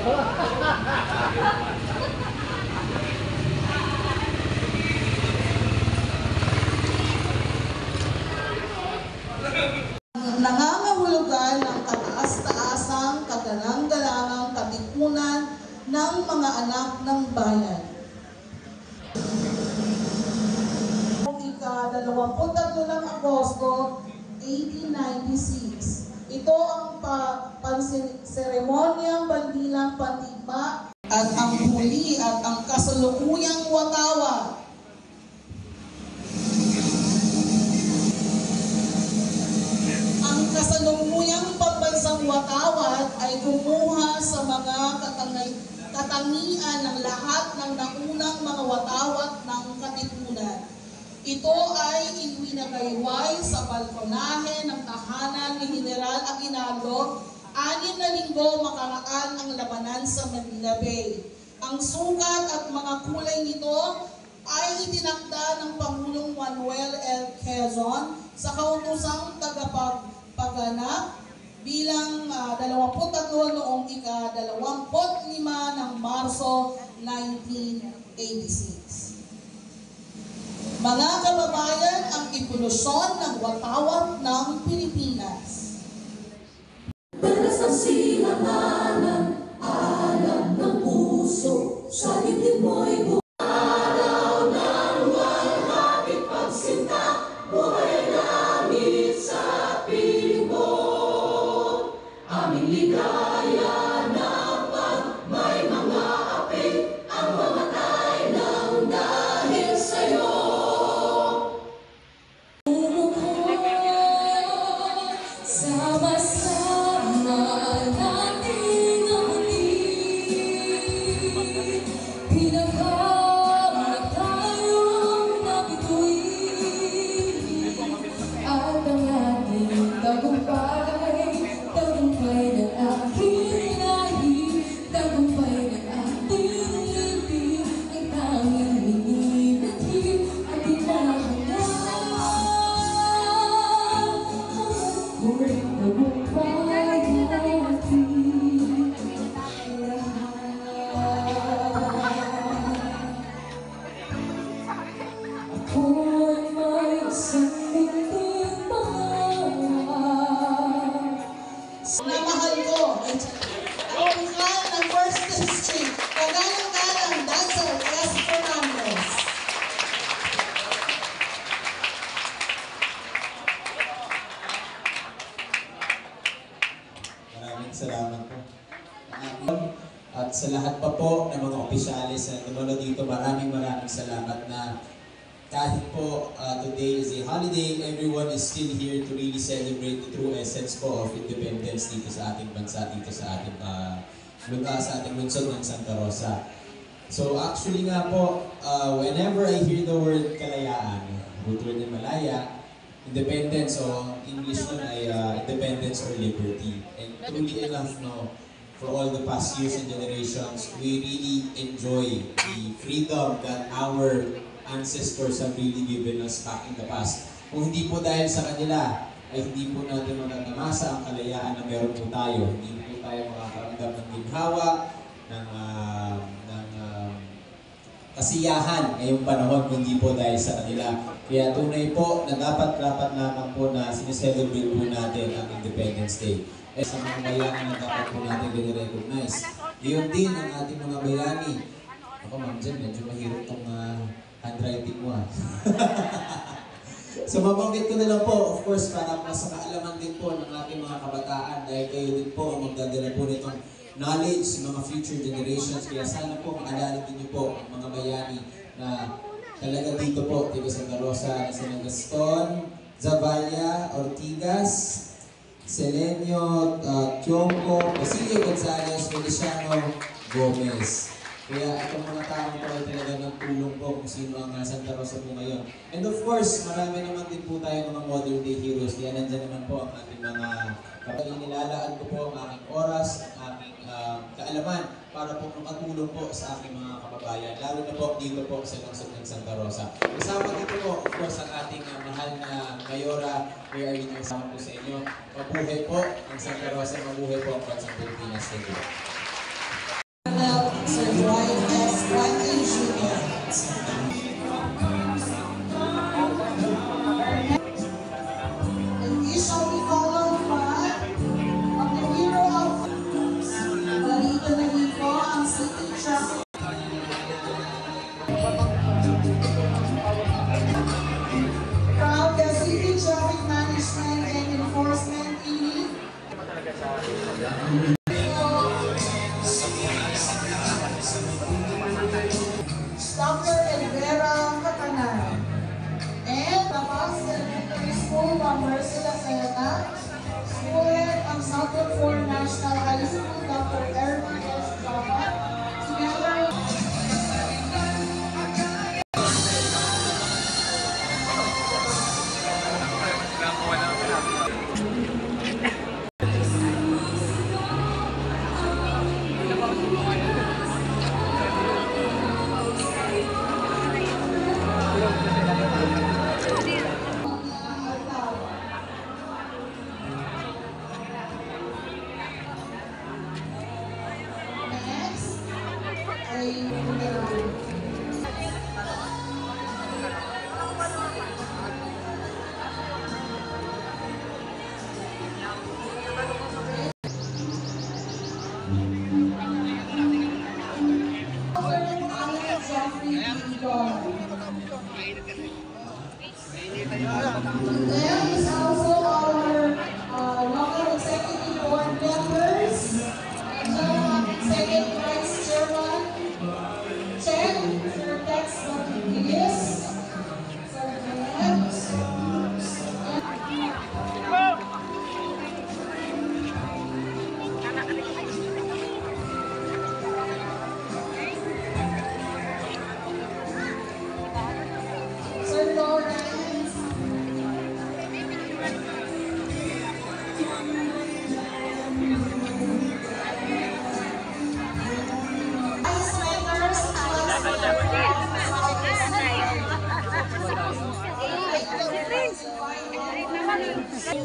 Nangangahulugan ng kataas-taasang kagalang-galangang katipunan ng mga anak ng bayan. Ika-23 ng Agosto, 1896. Ito ang panseremonyang bandilang pandigma at ang huli at ang kasalukuyang watawat. Ang kasalukuyang pambansang watawat ay kumuha sa mga katangian ng lahat ng naunang mga watawat ng katipunan. Ito ay iwinagayway sa balkonahe ng tahanan ni General Aguinaldo 6 na linggo makaraan ang labanan sa Manila Bay. Ang sukat at mga kulay nito ay itinakda ng Pangulong Manuel L. Quezon sa kautosang tagapagpaganap bilang 23 noong ika-25 ng Marso 1986. Mga kababayan, ang ebolusyon ng watawat ng Pilipinas. Dalas ang sinamanan, alam ng puso, sa dibdib mo'y araw ng walhati pagsinta, buhay langit sa piling mo. Aming ligaya na pag may mga api, ang mamatay ng dahil sa'yo. Sama-sama natin ang muli, pinagkamit tayong napituloy, at ang ating tagumpay, tagumpay ng aking lahi, tagumpay ng ating libing, ang tanging minimithi at hinahangad. Namahal ko ang bukal ng 1st District, kagalang-galang dancer S. Fernandez. Maraming salamat po. At sa lahat pa po ng mga opisyalis na tumulong dito, maraming salamat na kahit po today is a holiday, everyone is still here to really celebrate the true essence po of independence dito sa ating bansa, dito sa ating lugar, sa ating lungsod ng Santa Rosa. So actually nga po, whenever I hear the word kalayaan, butuan ng Malaya, independence o English nun ay independence or liberty. And truly enough, no, for all the past years and generations, we really enjoy the freedom that our ancestors have really given us back in the past. Kung hindi po dahil sa kanila, ay hindi po natin matatamasa ang kalayaan na meron po tayo. Hindi po tayo makakaramdam ng ginhawa, ng kasiyahan ngayong panahon kung hindi po dahil sa kanila. Kaya tunay po na dapat lamang po na sineselebrate po natin ang Independence Day. Sa mga bayani na dapat po natin recognize. Iyon din ang ating mga bayani. Ako ma'am dyan, medyo mahirap itong handwriting mo So mabanggit ko na lang po, of course, para sa kaalaman din po ng ating mga kabataan dahil kayo din po ang magdadala po nitong knowledge sa mga future generations. Kaya sana po maalala din niyo po ang mga bayani na talaga dito po, dito sa Santa Rosa, sa Gaston, Zavalla, Ortigas, Selenio, Tiongco, Basilio Gonzales, Feliciano, Gomez. Kaya itong mga taong po ay talaga nagtulong po kung sino ang Santa Rosa po ngayon. And of course, marami naman din po tayo mga modern day heroes. Kaya nandyan naman po ang ating mga kapag nilalaan ko po ang aking oras, ang aking kaalaman para po makatulong po sa aking mga kababayan. Lalo na po dito po sa lungsod ng Santa Rosa. Kasama dito po, of course, ang ating mahal na Mayora, Mayor Arlene, kasama po sa inyo. Mabuhay po ang Santa Rosa, mabuhay po ang Bansang Pilipinas. Thank you. Sir,